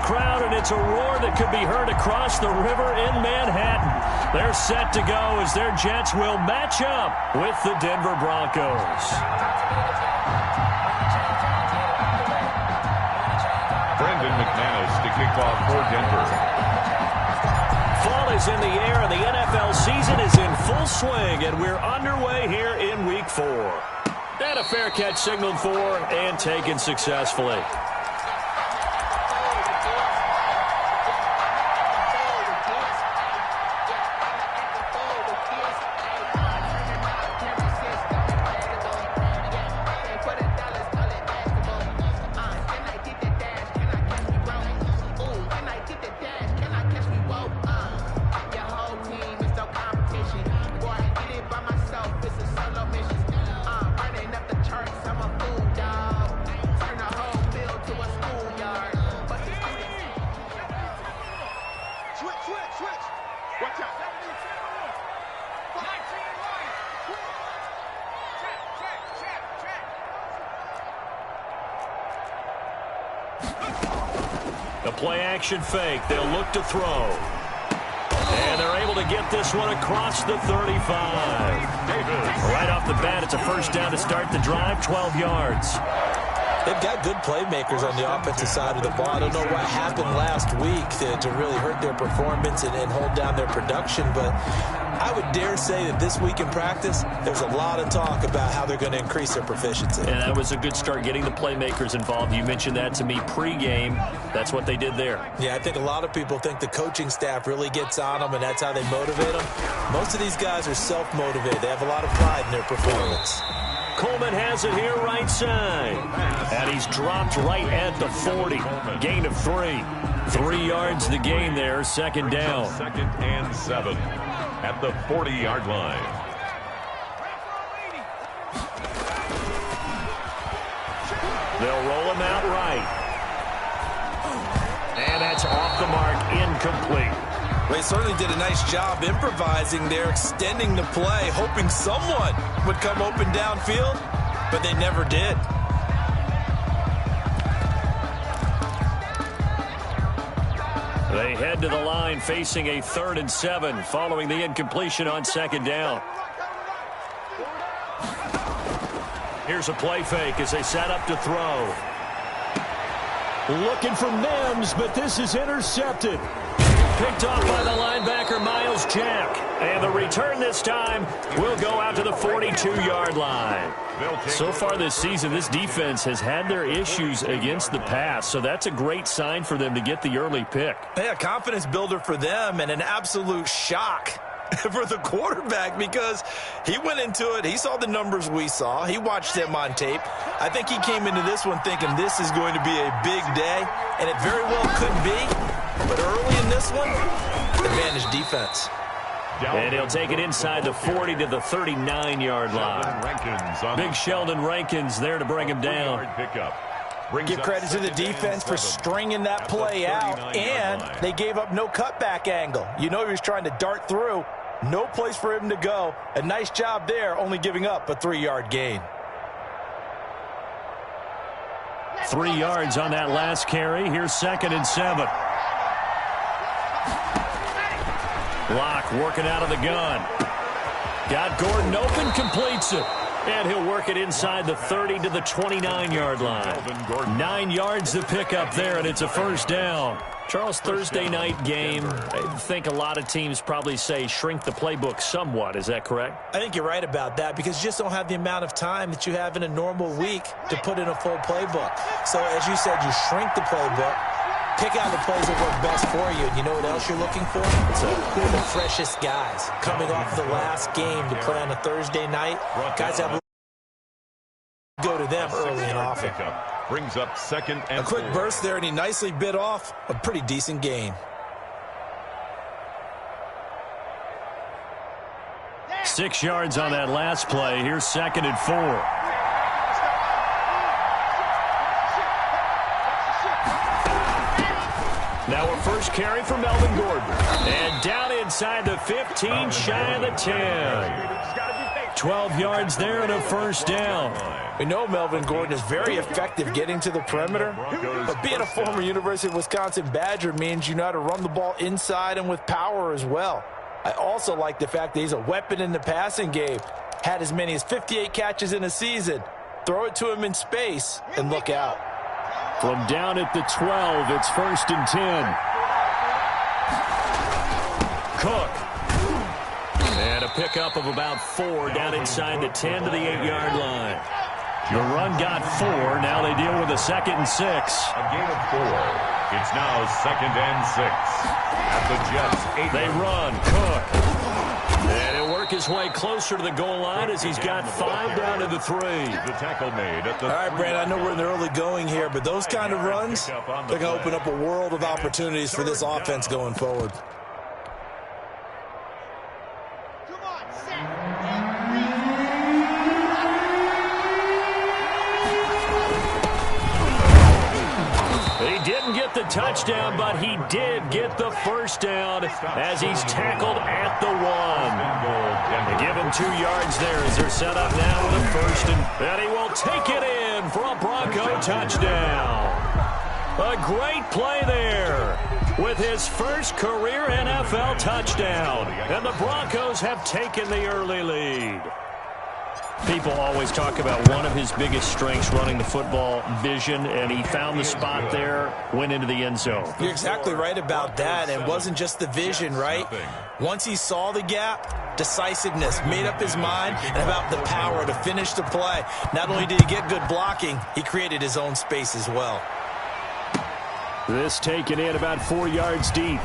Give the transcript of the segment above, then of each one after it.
crowd, and it's a roar that could be heard across the river in Manhattan. They're set to go as their Jets will match up with the Denver Broncos. Brendan McManus to kick off for Denver. Fall is in the air, and the NFL season is in full swing, and we're underway here in Week 4. And a fair catch signaled for and taken successfully. The play-action fake. They'll look to throw. And they're able to get this one across the 35. Right off the bat, it's a first down to start the drive, 12 yards. They've got good playmakers on the offensive side of the ball. I don't know what happened last week to really hurt their performance and hold down their production, but I would dare say that this week in practice, there's a lot of talk about how they're going to increase their proficiency. And that was a good start, getting the playmakers involved. You mentioned that to me pregame. That's what they did there. Yeah, I think a lot of people think the coaching staff really gets on them, and that's how they motivate them. Most of these guys are self-motivated. They have a lot of pride in their performance. Coleman has it here right side. And he's dropped right at the 40. Gain of 3. 3 yards the gain there, second down. 2nd and 7 at the 40-yard line. They'll roll him out right. And that's off the mark, incomplete. They certainly did a nice job improvising there, extending the play, hoping someone would come open downfield, but they never did. They head to the line facing a 3rd and 7 following the incompletion on second down. Here's a play fake as they set up to throw. Looking for Mims, but this is intercepted. Picked off by the linebacker, Miles Jack. And the return this time will go out to the 42-yard line. So far this season, this defense has had their issues against the pass, so that's a great sign for them to get the early pick. Yeah, confidence builder for them and an absolute shock for the quarterback because he went into it. He saw the numbers we saw. He watched them on tape. I think he came into this one thinking this is going to be a big day, and it very well could be. But early in this one, advantage defense. And he'll take it inside the 40 to the 39-yard line. Big Sheldon Rankins there to bring him down. Give credit to the defense for stringing that play out, and they gave up no cutback angle. You know he was trying to dart through. No place for him to go. A nice job there, only giving up a 3-yard gain. 3 yards on that last carry. Here's 2nd and 7. Block working out of the gun. Got Gordon open, completes it. And he'll work it inside the 30 to the 29-yard line. 9 yards to pick up there, and it's a first down. Charles, Thursday night game, I think a lot of teams probably say shrink the playbook somewhat. Is that correct? I think you're right about that because you just don't have the amount of time that you have in a normal week to put in a full playbook. So, as you said, you shrink the playbook. Pick out the plays that work best for you. And you know what else you're looking for? The freshest guys coming off the last game to play on a Thursday night. Guys have go to them early and often. Brings up 2nd and 4. A quick burst there, and he nicely bit off a pretty decent gain. 6 yards on that last play. Here's 2nd and 4. Now a first carry for Melvin Gordon. And down inside the 15, shy of the 10. 12 yards there and a first down. We know Melvin Gordon is very effective getting to the perimeter, but being a former University of Wisconsin Badger means you know how to run the ball inside and with power as well. I also like the fact that he's a weapon in the passing game. Had as many as 58 catches in a season. Throw it to him in space and look out. From down at the 12, it's 1st and 10. Cook. And a pickup of about 4 down inside the 10 to the 8-yard line. The run got 4. Now they deal with a 2nd and 6. A gain of 4. It's now 2nd and 6. At the Jets' 8. They run. Cook. And he'll work his way closer to the goal line as he's got 5 down to the 3. The tackle made at the All right, Brad, I know we're in the early going here, but those kind of runs, they're going to open up a world of opportunities for this offense going forward. The touchdown, but he did get the first down as he's tackled at the 1. They give him 2 yards there as they're set up now with a 1st, and he will take it in for a Bronco touchdown. A great play there with his first career NFL touchdown, and the Broncos have taken the early lead. People always talk about one of his biggest strengths, running the football, vision, and he found the spot there, went into the end zone. You're exactly right about that, and it wasn't just the vision, right? Once he saw the gap, decisiveness, made up his mind, and about the power to finish the play. Not only did he get good blocking, he created his own space as well. This taken in about 4 yards deep.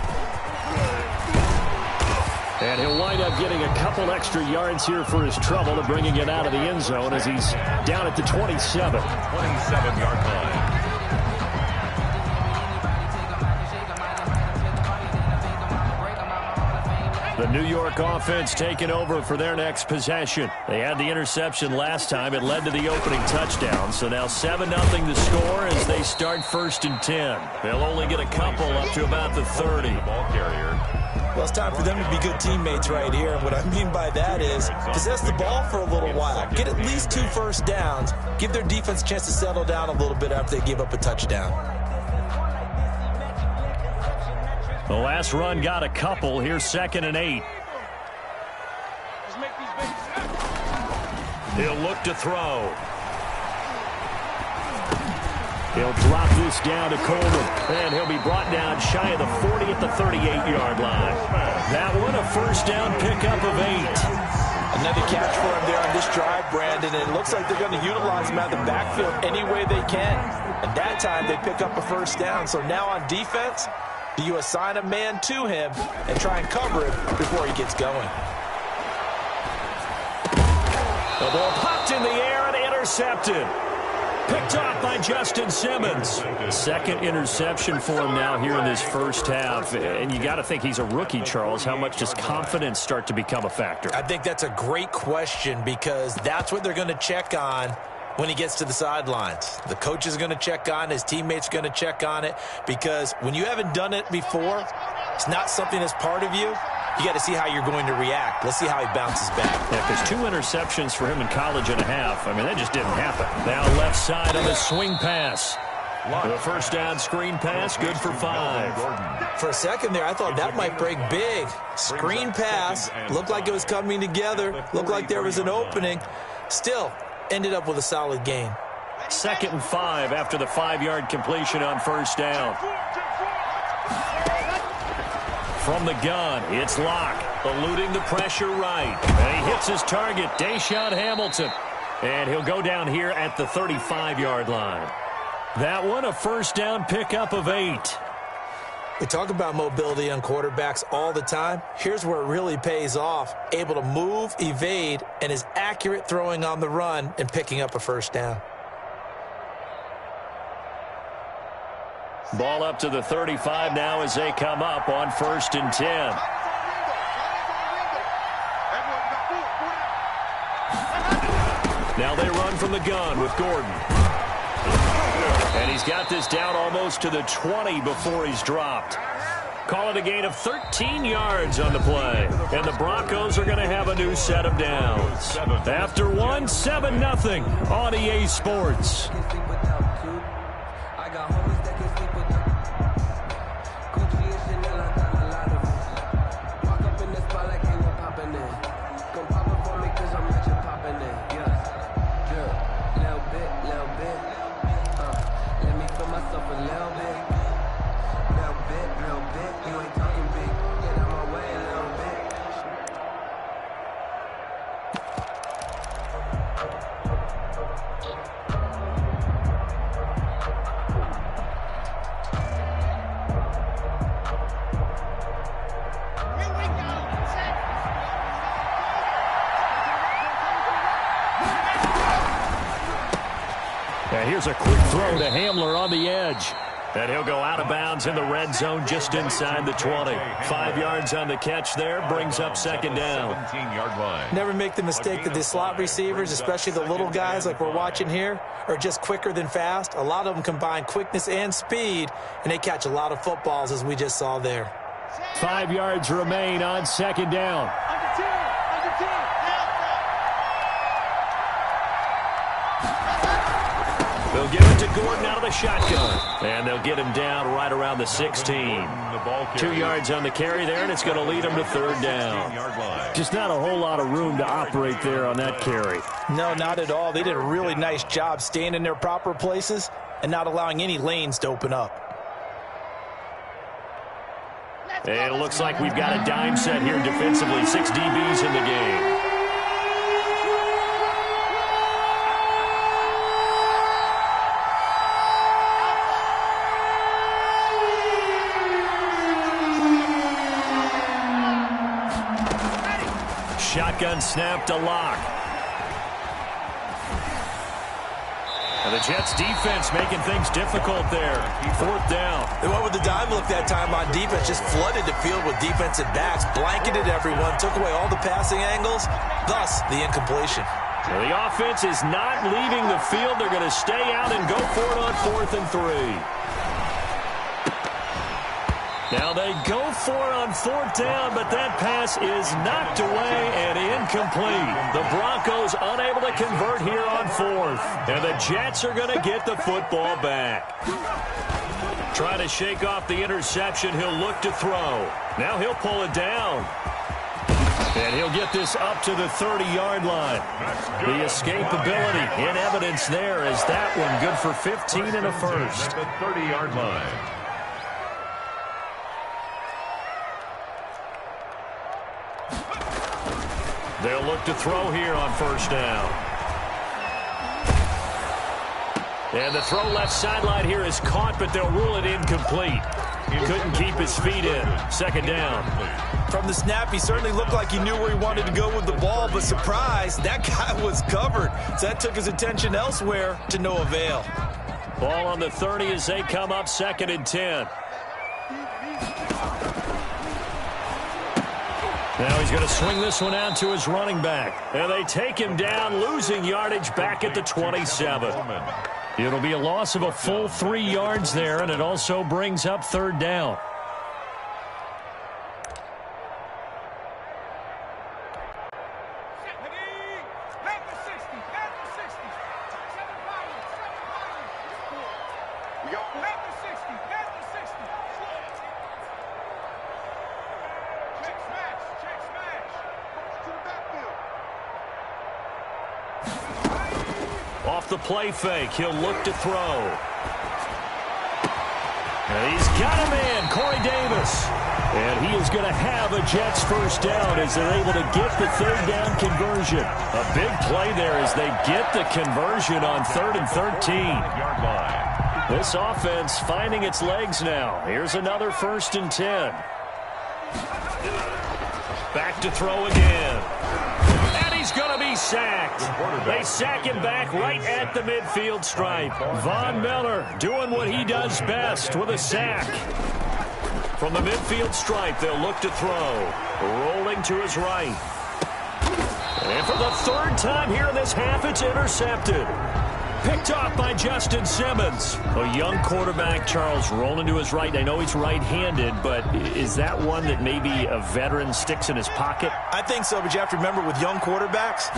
And he'll wind up getting a couple extra yards here for his trouble to bringing it out of the end zone as he's down at the 27. 27-yard line. The New York offense taking over for their next possession. They had the interception last time. It led to the opening touchdown. So now 7-0 the score as they start 1st and 10. They'll only get a couple up to about the 30. Ball carrier. Well, it's time for them to be good teammates right here. And what I mean by that is possess the ball for a little while. Get at least 2 first downs. Give their defense a chance to settle down a little bit after they give up a touchdown. The last run got a couple. Here's 2nd and 8. He'll look to throw. He'll drop this down to Coleman, and he'll be brought down shy of the 40 at the 38-yard line. That one a first down pickup of 8. Another catch for him there on this drive, Brandon. And it looks like they're going to utilize him out of the backfield any way they can. And that time they pick up a first down. So now on defense, do you assign a man to him and try and cover him before he gets going? The ball popped in the air and intercepted. Picked off by Justin Simmons. Second interception for him now here in this first half. And you got to think he's a rookie, Charles. How much does confidence start to become a factor? I think that's a great question because that's what they're going to check on when he gets to the sidelines. The coach is going to check on it. His teammates are going to check on it because when you haven't done it before, it's not something that's part of you. You got to see how you're going to react. Let's see how he bounces back. Yeah, because 2 interceptions for him in college and a half. I mean, that just didn't happen. Now left side on the swing pass. The first down screen pass, good for 5. For a second there, I thought that might break big. Screen pass, looked like it was coming together, looked like there was an opening. Still, ended up with a solid gain. 2nd and 5 after the 5-yard completion on first down. From the gun, it's Locke, eluding the pressure right. And he hits his target, Deshaun Hamilton. And he'll go down here at the 35-yard line. That one, a first down pickup of 8. We talk about mobility on quarterbacks all the time. Here's where it really pays off. Able to move, evade, and is accurate throwing on the run and picking up a first down. Ball up to the 35 now as they come up on 1st and 10. Now they run from the gun with Gordon. And he's got this down almost to the 20 before he's dropped. Call it a gain of 13 yards on the play. And the Broncos are going to have a new set of downs. After one, 7-0 on EA Sports. And here's a quick throw to Hamler on the edge. And he'll go out of bounds in the red zone just inside the 20. 5 yards on the catch there, brings up second down. 17-yard line. Never make the mistake that the slot receivers, especially the little guys like we're watching here, are just quicker than fast. A lot of them combine quickness and speed, and they catch a lot of footballs, as we just saw there. 5 yards remain on second down. They'll give it to Gordon out of the shotgun. And they'll get him down right around the 16. 2 yards on the carry there, and it's going to lead him to third down. Just not a whole lot of room to operate there on that carry. No, not at all. They did a really nice job staying in their proper places and not allowing any lanes to open up. And it looks like we've got a dime set here defensively. 6 DBs in the game. Shotgun snap to Locke. And the Jets defense making things difficult there. Fourth down. They went with the dime look that time on defense, just flooded the field with defensive backs, blanketed everyone, took away all the passing angles, thus the incompletion. So the offense is not leaving the field. They're going to stay out and go for it on 4th and 3. Now they go for it on 4th down, but that pass is knocked away and incomplete. The Broncos unable to convert here on 4th. And the Jets are going to get the football back. Trying to shake off the interception. He'll look to throw. Now he'll pull it down. And he'll get this up to the 30-yard line. The escapability in evidence there as that one good for 15 and a first. At the 30-yard line. They'll look to throw here on first down. And the throw left sideline here is caught, but they'll rule it incomplete. Couldn't keep his feet in. Second down. From the snap, he certainly looked like he knew where he wanted to go with the ball, but surprise, that guy was covered. So that took his attention elsewhere to no avail. Ball on the 30 as they come up 2nd and 10. Now he's going to swing this one out to his running back. And they take him down, losing yardage back at the 27. It'll be a loss of a full 3 yards there, and it also brings up third down. Off the play fake, he'll look to throw. And he's got a man, Corey Davis. And he is going to have a Jets first down as they're able to get the third down conversion. A big play there as they get the conversion on 3rd and 13. This offense finding its legs now. Here's another 1st and 10. Back to throw again. He's going to be sacked. They sack him back right at the midfield stripe. Von Miller doing what he does best with a sack. From the midfield stripe, they'll look to throw. Rolling to his right. And for the 3rd time here in this half, it's intercepted. Picked off by Justin Simmons. A young quarterback, Charles, rolling to his right. I know he's right-handed, but is that one that maybe a veteran sticks in his pocket? I think so, but you have to remember with young quarterbacks,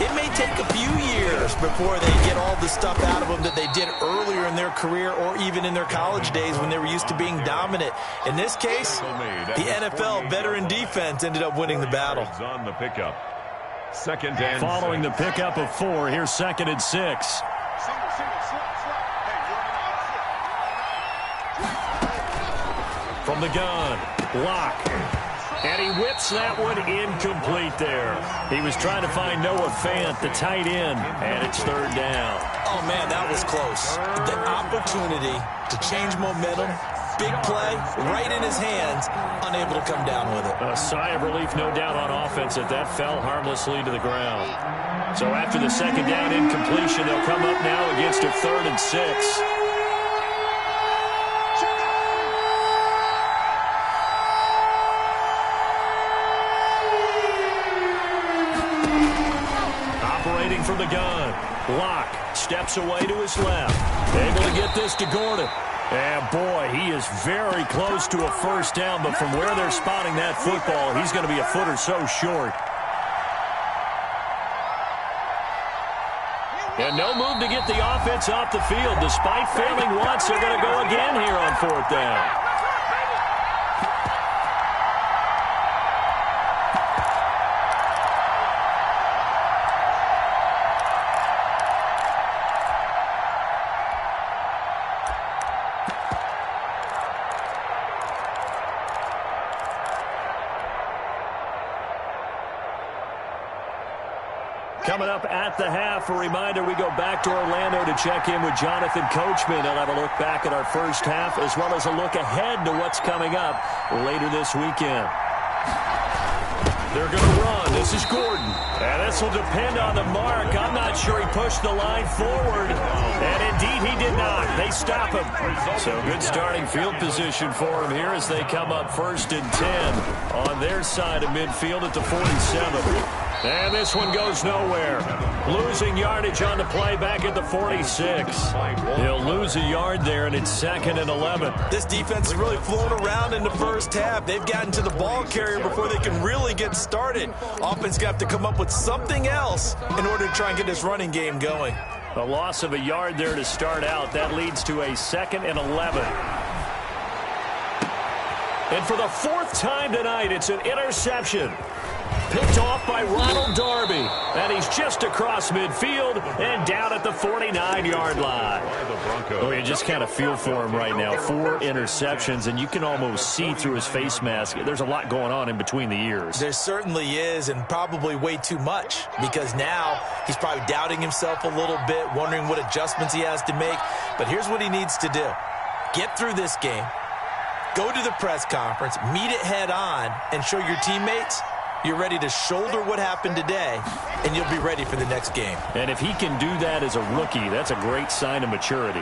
it may take a few years before they get all the stuff out of them that they did earlier in their career or even in their college days when they were used to being dominant. In this case, the NFL veteran defense ended up winning the battle. On the pickup. Second and Following the pickup of 4, here's 2nd and 6. From the gun, Locke. And he whips that one incomplete there. He was trying to find Noah Fant, the tight end, and it's 3rd down. Oh, man, that was close. The opportunity to change momentum, big play, right in his hands, unable to come down with it. A sigh of relief, no doubt, on offense that fell harmlessly to the ground. So after the 2nd down incompletion, they'll come up now against a 3rd and 6. Operating from the gun, Locke steps away to his left. Able to get this to Gordon. And, boy, he is very close to a 1st down, but from where they're spotting that football, he's going to be a foot or so short. And no move to get the offense off the field. Despite failing once, they're going to go again here on 4th down. Coming up at the half, a reminder, we go back to Orlando to check in with Jonathan Coachman. He'll have a look back at our first half as well as a look ahead to what's coming up later this weekend. They're going to run. This is Gordon. And this will depend on the mark. I'm not sure he pushed the line forward. And indeed, he did not. They stop him. So good starting field position for him here as they come up 1st and 10 on their side of midfield at the 47. And this one goes nowhere. Losing yardage on the play back at the 46. He'll lose a yard there, and it's 2nd and 11. This defense is really flown around in the first half. They've gotten to the ball carrier before they can really get started. Offense got to come up with something else in order to try and get this running game going. A loss of a yard there to start out. That leads to a 2nd and 11. And for the 4th time tonight, it's an interception. Picked off by Ronald Darby. And he's just across midfield and down at the 49-yard line. Oh, you just kind of feel for him right now. 4 interceptions, and you can almost see through his face mask. There's a lot going on in between the ears. There certainly is, and probably way too much, because now he's probably doubting himself a little bit, wondering what adjustments he has to make. But here's what he needs to do. Get through this game, go to the press conference, meet it head on, and show your teammates you're ready to shoulder what happened today, and you'll be ready for the next game. And if he can do that as a rookie, that's a great sign of maturity.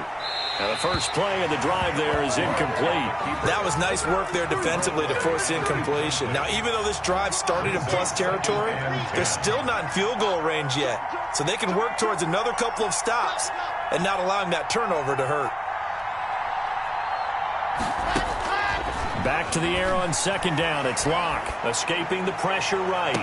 Now the first play of the drive there is incomplete. That was nice work there defensively to force incompletion. Now, even though this drive started in plus territory, they're still not in field goal range yet. So they can work towards another couple of stops and not allowing that turnover to hurt. Back to the air on 2nd down. It's Locke escaping the pressure right.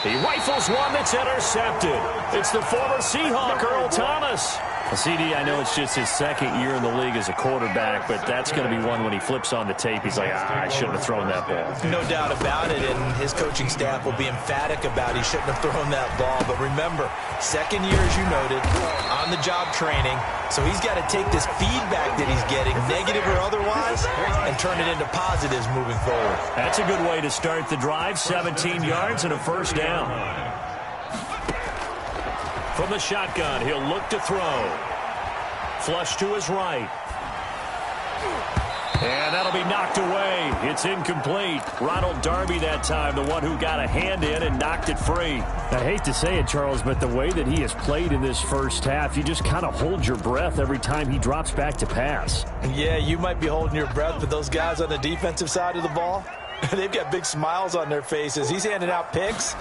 He rifles one that's intercepted. It's the former Seahawk, Earl Thomas. CD, I know it's just his 2nd year in the league as a quarterback, but that's going to be one when he flips on the tape. He's like, I shouldn't have thrown that ball. No doubt about it, and his coaching staff will be emphatic about he shouldn't have thrown that ball. But remember, 2nd year, as you noted, on-the-job training, so he's got to take this feedback that he's getting, negative or otherwise, and turn it into positives moving forward. That's a good way to start the drive, 17 yards and a 1st down. From the shotgun, he'll look to throw. Flush to his right. And that'll be knocked away. It's incomplete. Ronald Darby that time, the one who got a hand in and knocked it free. I hate to say it, Charles, but the way that he has played in this first half, you just kind of hold your breath every time he drops back to pass. Yeah, you might be holding your breath, but those guys on the defensive side of the ball, They've got big smiles on their faces. He's handing out picks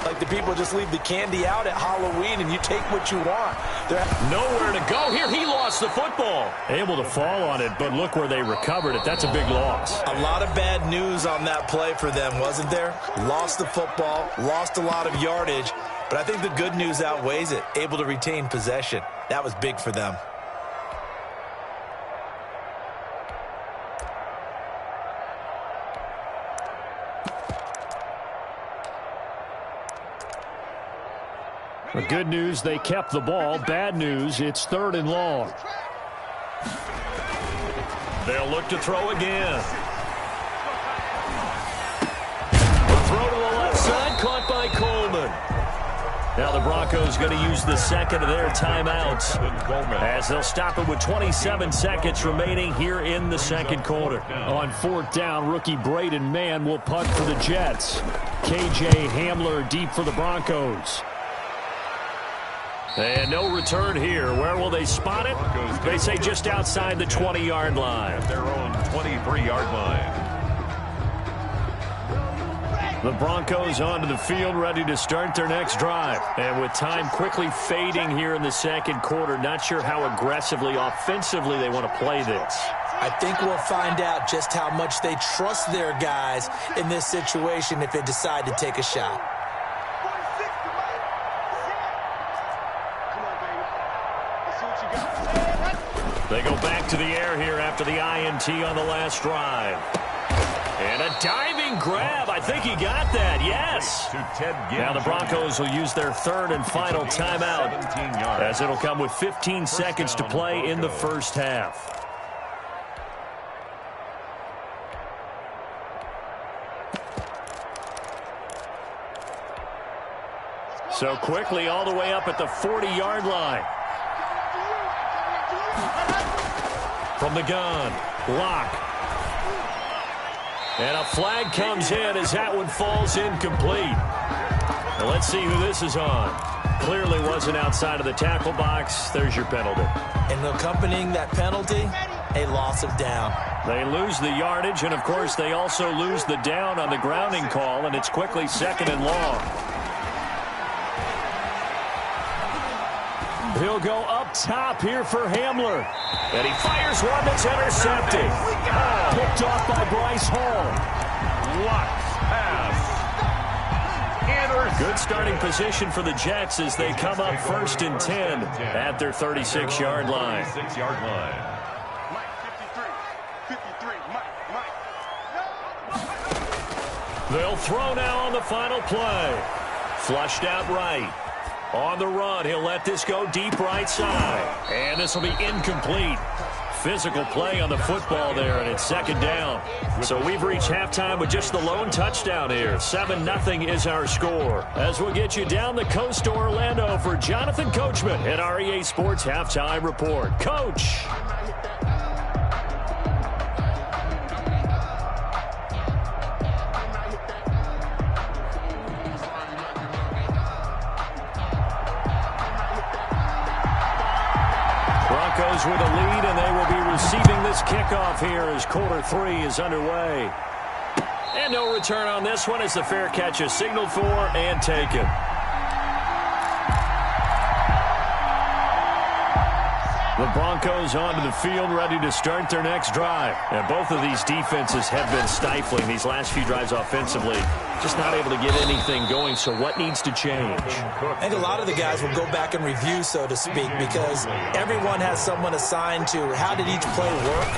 like the people just leave the candy out at Halloween and you take what you want. Nowhere to go here. He lost the football. Able to fall on it, but look where they recovered it. That's a big loss. A lot of bad news on that play for them, wasn't there? Lost the football, lost a lot of yardage, but I think the good news outweighs it. Able to retain possession. That was big for them. The good news, they kept the ball. Bad news, it's 3rd and long. They'll look to throw again. The throw to the left side, caught by Coleman. Now the Broncos going to use the second of their timeouts as they'll stop it with 27 seconds remaining here in the second quarter. On 4th down, rookie Braden Mann will punt for the Jets. KJ Hamler deep for the Broncos. And no return here. Where will they spot it? They say just outside the 20-yard line. Their own 23-yard line. The Broncos onto the field, ready to start their next drive. And with time quickly fading here in the second quarter, not sure how aggressively, offensively they want to play this. I think we'll find out just how much they trust their guys in this situation if they decide to take a shot. They go back to the air here after the INT on the last drive. And a diving grab. I think he got that. Yes. Now the Broncos will use their 3rd and final timeout as it'll come with 15 seconds to play in the first half. So quickly all the way up at the 40-yard line. From the gun, Locke. And a flag comes in as that one falls incomplete. Now let's see who this is on. Clearly wasn't outside of the tackle box. There's your penalty. And accompanying that penalty, a loss of down. They lose the yardage, and of course they also lose the down on the grounding call, and it's quickly 2nd and long. He'll go up top here for Hamler. And he fires one that's intercepted. Picked off by Bryce Hall. Good starting position for the Jets as they come up 1st and 10 at their 36-yard line. They'll throw now on the final play. Flushed out right. On the run, he'll let this go deep right side. And this will be incomplete. Physical play on the football there, and it's 2nd down. So we've reached halftime with just the lone touchdown here. 7-0 is our score. As we'll get you down the coast to Orlando for Jonathan Coachman at REA Sports Halftime Report. Coach. Broncos with a lead, and they will be receiving this kickoff here as quarter 3 is underway. And no return on this one as the fair catch is signaled for and taken. The Broncos onto the field, ready to start their next drive. And both of these defenses have been stifling these last few drives offensively. Just not able to get anything going, so what needs to change? I think a lot of the guys will go back and review, so to speak, because everyone has someone assigned to how did each play work.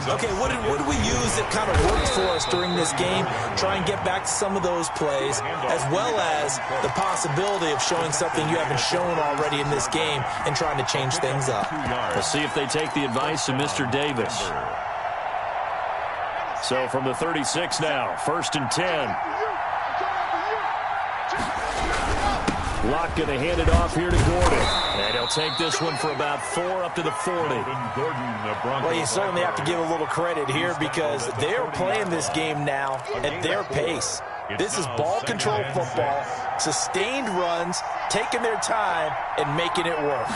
Okay, what did we use that kind of worked for us during this game? Try and get back to some of those plays, as well as the possibility of showing something you haven't shown already in this game and trying to change things up. We'll see if they take the advice of Mr. Davis. So from the 36 now, 1st and 10. Locke going to hand it off here to Gordon. And he'll take this one for about 4 up to the 40. Well, you certainly have to give a little credit here because they're playing this game now at their pace. This is ball control football, sustained runs, taking their time, and making it work.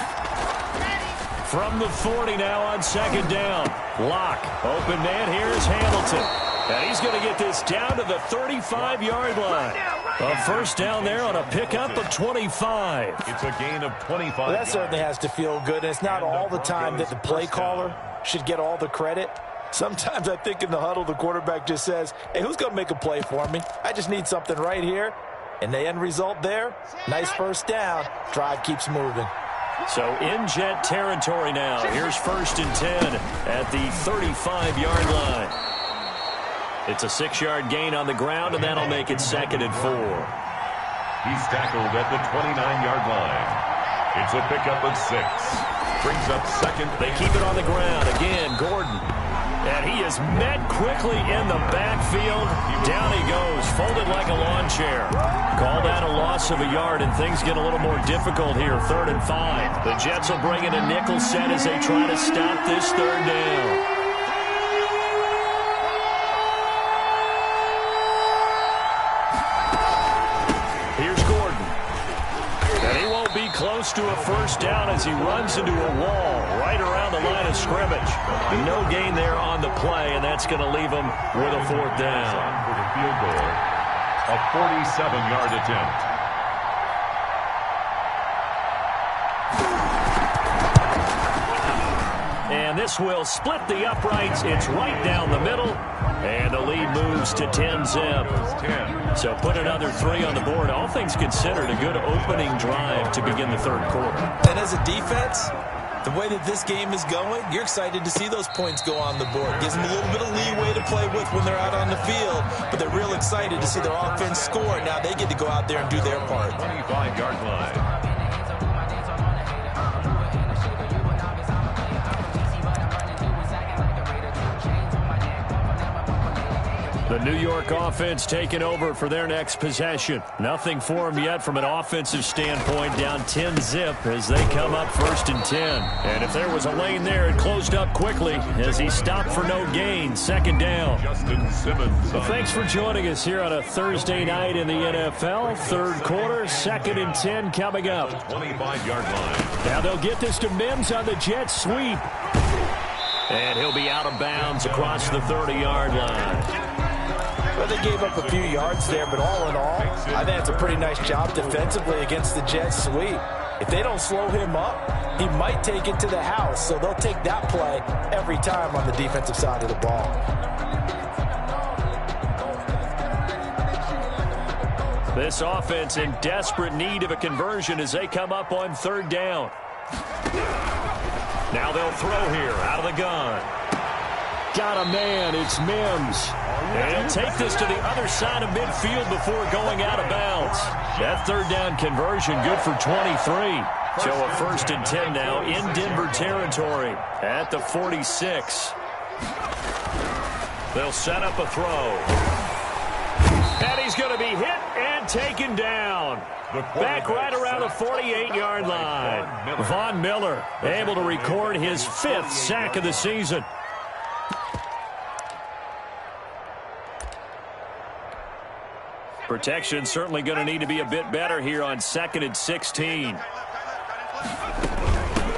From the 40 now on 2nd down. Locke, open man, here's Hamilton. And he's going to get this down to the 35-yard line. A first down there on a pickup of 25. It's a gain of 25. Well, that certainly has to feel good. And it's not all the time that the play caller should get all the credit. Sometimes I think in the huddle, the quarterback just says, hey, who's going to make a play for me? I just need something right here. And the end result there, nice first down. Drive keeps moving. So in Jet territory now. Here's 1st and 10 at the 35-yard line. It's a 6-yard gain on the ground, and that'll make it 2nd and 4. He's tackled at the 29-yard line. It's a pickup of 6. Brings up 2nd. They keep it on the ground. Again, Gordon. And he is met quickly in the backfield. Down he goes, folded like a lawn chair. Called out a loss of a yard, and things get a little more difficult here. 3rd and 5. The Jets will bring in a nickel set as they try to stop this 3rd down. Close to a first down as he runs into a wall right around the line of scrimmage. No gain there on the play, and that's going to leave him with a 4th down. For the field goal, a 47-yard attempt. And this will split the uprights. It's right down the middle. And the lead moves to 10-zip. So put another 3 on the board. All things considered, a good opening drive to begin the 3rd quarter. And as a defense, the way that this game is going, you're excited to see those points go on the board. Gives them a little bit of leeway to play with when they're out on the field. But they're real excited to see their offense score. Now they get to go out there and do their part. 25-yard line. The New York offense taking over for their next possession. Nothing for them yet from an offensive standpoint, down 10-zip as they come up 1st and 10. And if there was a lane there, it closed up quickly as he stopped for no gain. 2nd down. Justin Simmons. Well, thanks for joining us here on a Thursday night in the NFL. 3rd quarter, 2nd and 10 coming up. 25-yard line. Now they'll get this to Mims on the jet sweep. And he'll be out of bounds across the 30-yard line. Well, they gave up a few yards there, but all in all, I think that's a pretty nice job defensively against the jet sweep. If they don't slow him up, he might take it to the house, so they'll take that play every time on the defensive side of the ball. This offense in desperate need of a conversion as they come up on 3rd down. Now they'll throw here out of the gun. Got a man, it's Mims. And he'll take this to the other side of midfield before going out of bounds. That 3rd down conversion good for 23. So a 1st and 10 now in Denver territory at the 46. They'll set up a throw. And he's going to be hit and taken down. Back right around the 48-yard line. Von Miller able to record his 5th sack of the season. Protection certainly going to need to be a bit better here on 2nd and 16.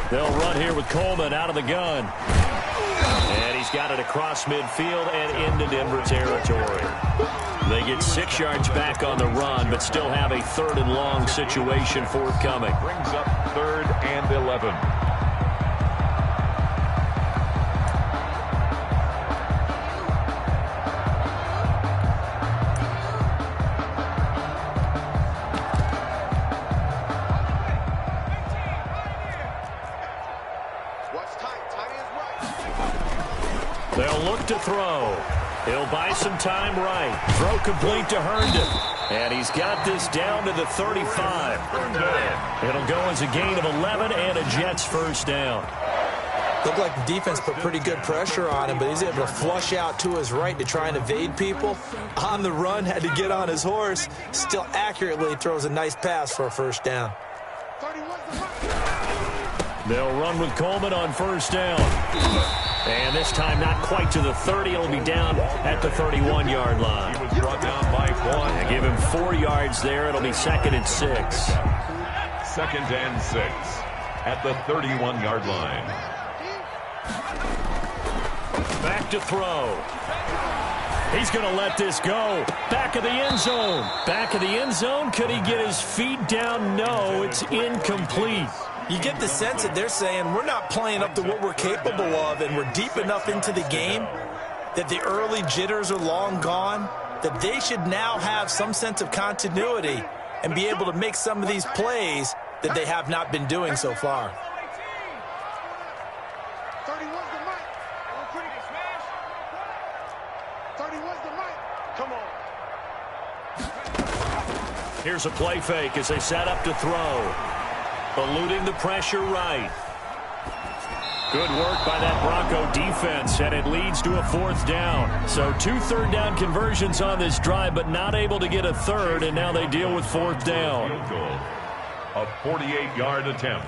They'll run here with Coleman out of the gun. And he's got it across midfield and into Denver territory. They get 6 yards back on the run, but still have a 3rd and long situation forthcoming. Brings up 3rd and 11. They'll look to throw. He'll buy some time right. Throw complete to Herndon. And he's got this down to the 35. It'll go as a gain of 11 and a Jets 1st down. Looked like the defense put pretty good pressure on him, but he's able to flush out to his right to try and evade people. On the run, had to get on his horse. Still accurately throws a nice pass for a 1st down. They'll run with Coleman on 1st down. And this time not quite to the 30. It'll be down at the 31-yard line. He was brought down by 1. And give him 4 yards there. It'll be 2nd and 6. 2nd and 6 at the 31-yard line. Back to throw. He's going to let this go. Back of the end zone. Back of the end zone. Could he get his feet down? No, it's incomplete. You get the sense that they're saying we're not playing up to what we're capable of, and we're deep enough into the game that the early jitters are long gone, that they should now have some sense of continuity and be able to make some of these plays that they have not been doing so far. Here's a play fake as they set up to throw. Eluding the pressure right. Good work by that Bronco defense, and it leads to a fourth down. So 2 third-down conversions on this drive, but not able to get a third, and now they deal with fourth down. A 48-yard attempt.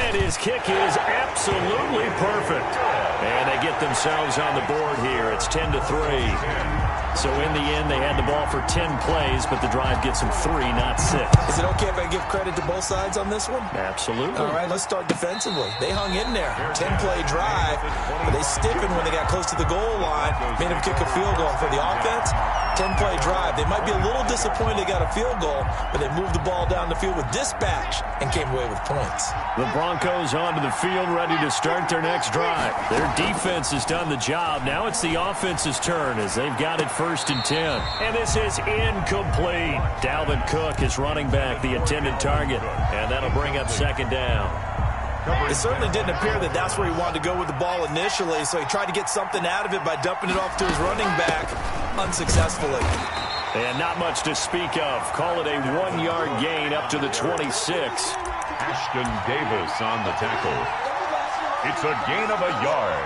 And his kick is absolutely perfect. And they get themselves on the board here. It's 10-3. So in the end, they had the ball for 10 plays, but the drive gets them 3, not 6. Is it okay if I give credit to both sides on this one? Absolutely. All right, let's start defensively. They hung in there. 10-play drive, but they stiffened when they got close to the goal line, made them kick a field goal. For the offense, 10-play drive. They might be a little disappointed they got a field goal, but they moved the ball down the field with dispatch and came away with points. The Broncos onto the field, ready to start their next drive. Their defense has done the job. Now it's the offense's turn as they've got it first and 10. And this is incomplete. Dalvin Cook is running back, the intended target, and that'll bring up second down. It certainly didn't appear that that's where he wanted to go with the ball initially, so he tried to get something out of it by dumping it off to his running back unsuccessfully. And not much to speak of. Call it a 1-yard gain up to the 26. Ashton Davis on the tackle. It's a gain of a yard,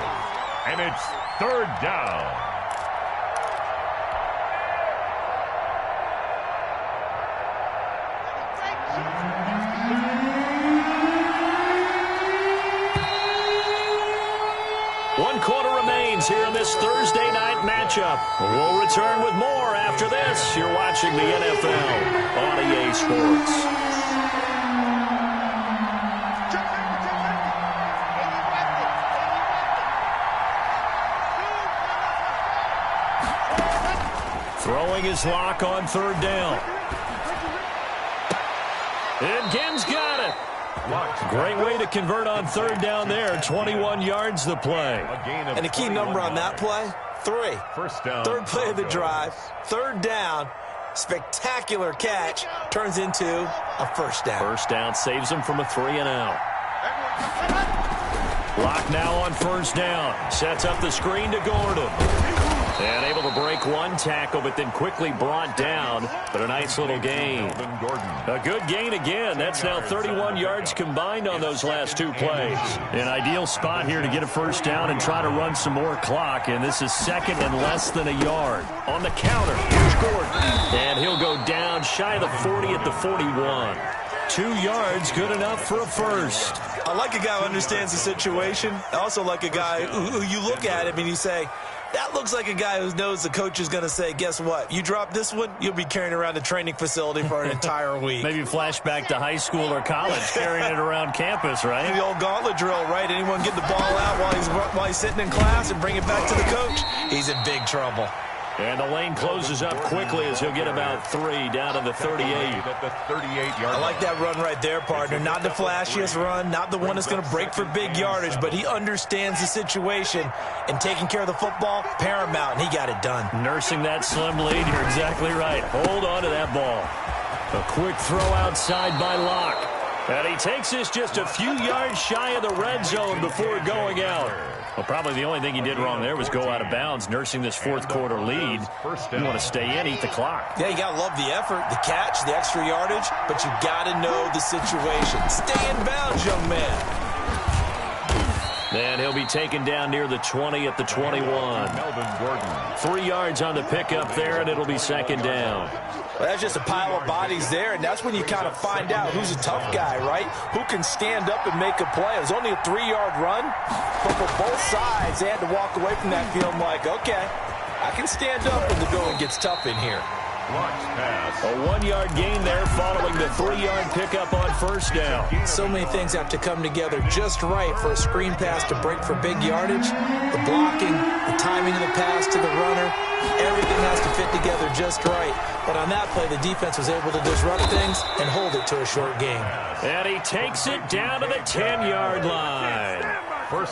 and it's third down. One quarter remains here in this Thursday night matchup. We'll return with more after this. You're watching the NFL on EA Sports. Throwing his lock on third down. And Gibbs got it. Great way to convert on third down there. 21 yards the play. And the key number on that play, 3. First down. Third play of the drive, third down, spectacular catch, turns into a first down. First down saves him from a 3-and-out. Lock now on first down. Sets up the screen to Gordon. And able to break one tackle, but then quickly brought down. But a nice little gain. A good gain again. That's now 31 yards combined on those last 2 plays. An ideal spot here to get a first down and try to run some more clock. And this is second and less than a yard. On the counter, here's Gordon. And he'll go down shy of the 40 at the 41. 2 yards, good enough for a first. I like a guy who understands the situation. I also like a guy who you look at him and you say, that looks like a guy who knows the coach is going to say, guess what? You drop this one, you'll be carrying around the training facility for an entire week. Maybe flashback to high school or college, carrying it around campus, right? The old gauntlet drill, right? Anyone get the ball out while he's sitting in class and bring it back to the coach? He's in big trouble. And the lane closes up quickly as he'll get about 3 down to the 38. At the 38-yard I like that run right there, partner. Not the flashiest run, not the one that's going to break for big yardage, but he understands the situation, and taking care of the football, paramount, and he got it done. Nursing that slim lead, you're exactly right. Hold on to that ball. A quick throw outside by Locke. And he takes this just a few yards shy of the red zone before going out. Well, probably the only thing he did wrong there was go out of bounds, nursing this fourth quarter lead. You want to stay in, eat the clock. Yeah, you got to love the effort, the catch, the extra yardage, but you got to know the situation. Stay in bounds, young man. And he'll be taken down near the 20 at the 21. Melvin Gordon. 3 yards on the pickup there, and it'll be second down. Well, that's just a pile of bodies there, and that's when you kind of find out who's a tough guy, right? Who can stand up and make a play. It was only a 3-yard run, but for both sides, they had to walk away from that feeling like, okay, I can stand up when the going gets tough in here. Blocks pass. A 1-yard gain there following the 3-yard pickup on first down. So many things have to come together just right for a screen pass to break for big yardage. The blocking, the timing of the pass to the runner, everything has to fit together just right. But on that play, the defense was able to disrupt things and hold it to a short gain. And he takes it down to the 10-yard line.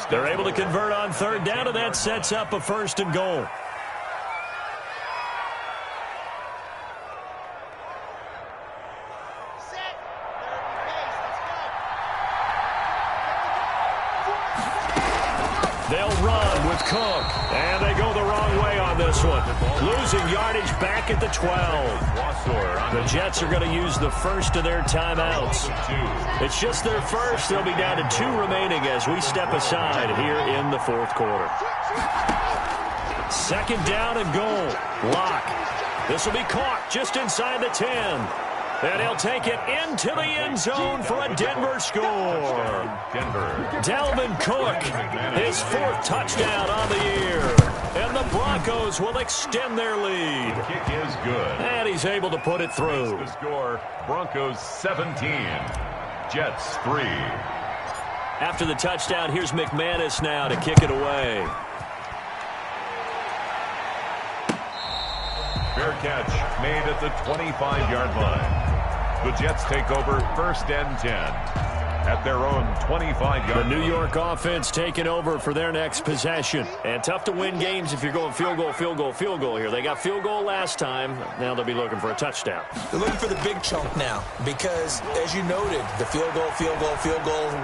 They're able to convert on third down, and that sets up a 1st and goal. They'll run with Cook, and they go the wrong way on this one. Losing yardage back at the 12. The Jets are going to use the first of their timeouts. It's just their first. They'll be down to 2 remaining as we step aside here in the 4th quarter. 2nd down and goal. Lock. This will be caught just inside the 10. And he'll take it into the end zone for a Denver score. Dalvin Cook, his 4th touchdown on the year. And the Broncos will extend their lead. The kick is good. And he's able to put it through. The score, Broncos 17, Jets 3. After the touchdown, here's McManus now to kick it away. Fair catch made at the 25-yard line. The Jets take over 1st and 10 at their own 25-yard line. The New York offense taking over for their next possession. And tough to win games if you're going field goal, field goal, field goal here. They got field goal last time. Now they'll be looking for a touchdown. They're looking for the big chunk now because, as you noted, the field goal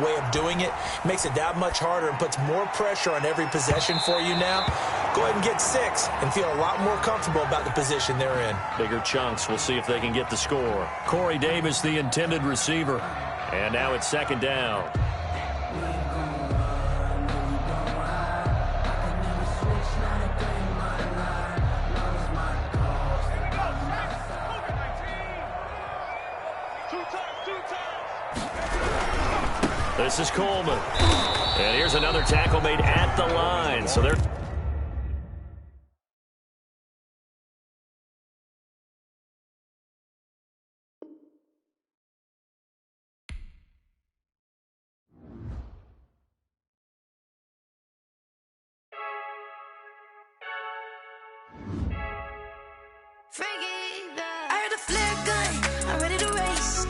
way of doing it makes it that much harder and puts more pressure on every possession for you now. Go ahead and get 6 and feel a lot more comfortable about the position they're in. Bigger chunks. We'll see if they can get the score. Corey Davis, the intended receiver. And now it's 2nd down. This is Coleman. And here's another tackle made at the line. So they're... I heard a flare gun, I'm ready to race.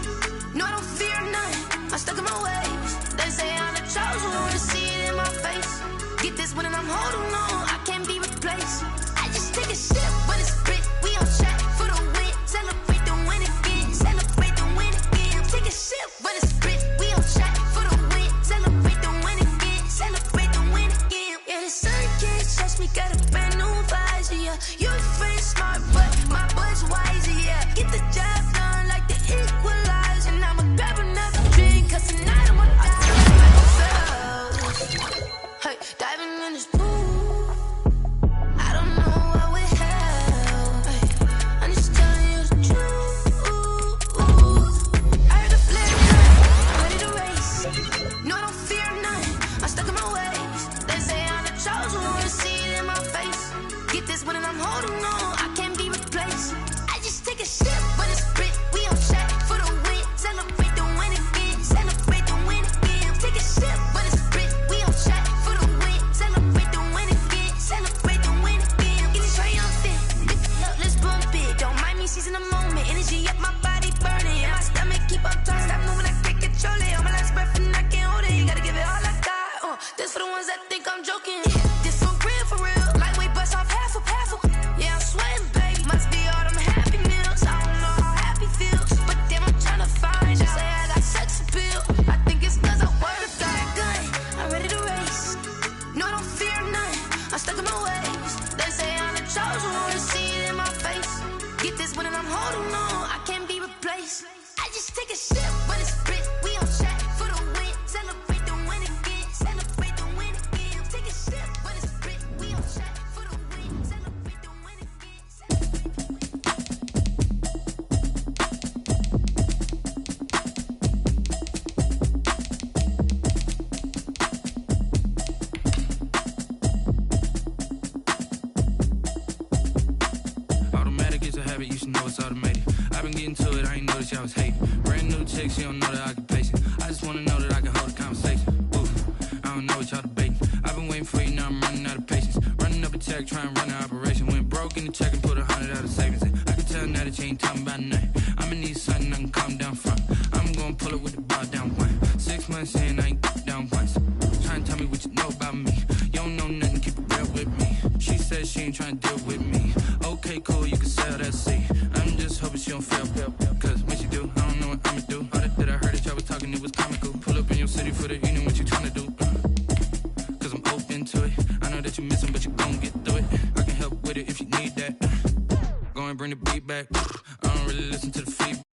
No, I don't fear none, I'm stuck in my ways. They say I'm the chosen one, to see it in my face. Get this one and I'm holding on, I can't be replaced. I just take a sip, but it's grit. We on track for the win, celebrate the win again, celebrate the win again. Take a sip, but it's grit. We on track for the win, celebrate the win again, celebrate the win again. Yeah, the sun can't touch me, got a brand new visor, yeah. You're friend smart, but my bud's wiser, yeah. Get the job done like the equalizer. And I'ma grab another drink, cause tonight I'ma die like a fellas. Hey, diving in this pool, I don't know what we have. Hey, I'm just telling you the truth. I heard a flare gun, I'm ready to race. No, I don't fear none, I'm stuck in my ways. They say I'm the chosen one, to see it in my face. Get this one and I'm holding on, I can't be replaced. I just take a sip, but it's grit. We on track for the win, celebrate the win again, celebrate the win again. Take a sip, but it's grit. We on track for the win, celebrate the win again, celebrate the win again. Get it triumphant, lift it up, let's bump it. Don't mind me seizing the moment, energy up my body burning. And my stomach keep up turning, stop moving, I can't control it. On my last breath and I can't hold it. You gotta give it all I got. This for the ones that think I'm joking. This for real, for real. Lightweight bust off half a. Yeah, I'm sweating, babe. Must be all them happy meals. I don't know how happy feels, but damn, I'm tryna find you. Say I got sex appeal. I think it's cause I wear the fire gun. I'm ready to race. No, I don't fear none. I'm stuck in my ways. They say I'm the chosen one, to see it in my face. Get this one and I'm holding on, I can't be replaced. I just take a sip, but it's grit. We on track for the win. Celebrate the win again. Celebrate the win again. Take a sip, but it's grit. We on track for the win. Celebrate the win Automatic is a habit, you should know it's automated. I've been getting to it, I ain't noticed y'all was hating. Brand new chick, she don't know the occupation. I just wanna know that I can hold a conversation. Ooh, I don't know what y'all debating. I've been waiting for you, now I'm running out of patience. Running up a check, trying to run an operation. Went broke in the check and put 100 out of savings in. I can tell now that you ain't talking about nothing. I'ma need something I can calm down front. I'm gonna pull it with the bar down one. 6 months in, I ain't down once. Trying to tell me what you know about me. You don't know nothing, keep it real with me. She said she ain't trying to deal with me. Okay, cool, you can sell that seat. I'm just hoping she don't fail. Cause when she do, I don't know what I'ma do. All that I heard that y'all was talking, it was comical. Pull up in your city for the evening, what you trying to do? Cause I'm open to it. I know that you missing, but you gon' get through it. I can help with it if you need that. Go and bring the beat back. I don't really listen to the feedback.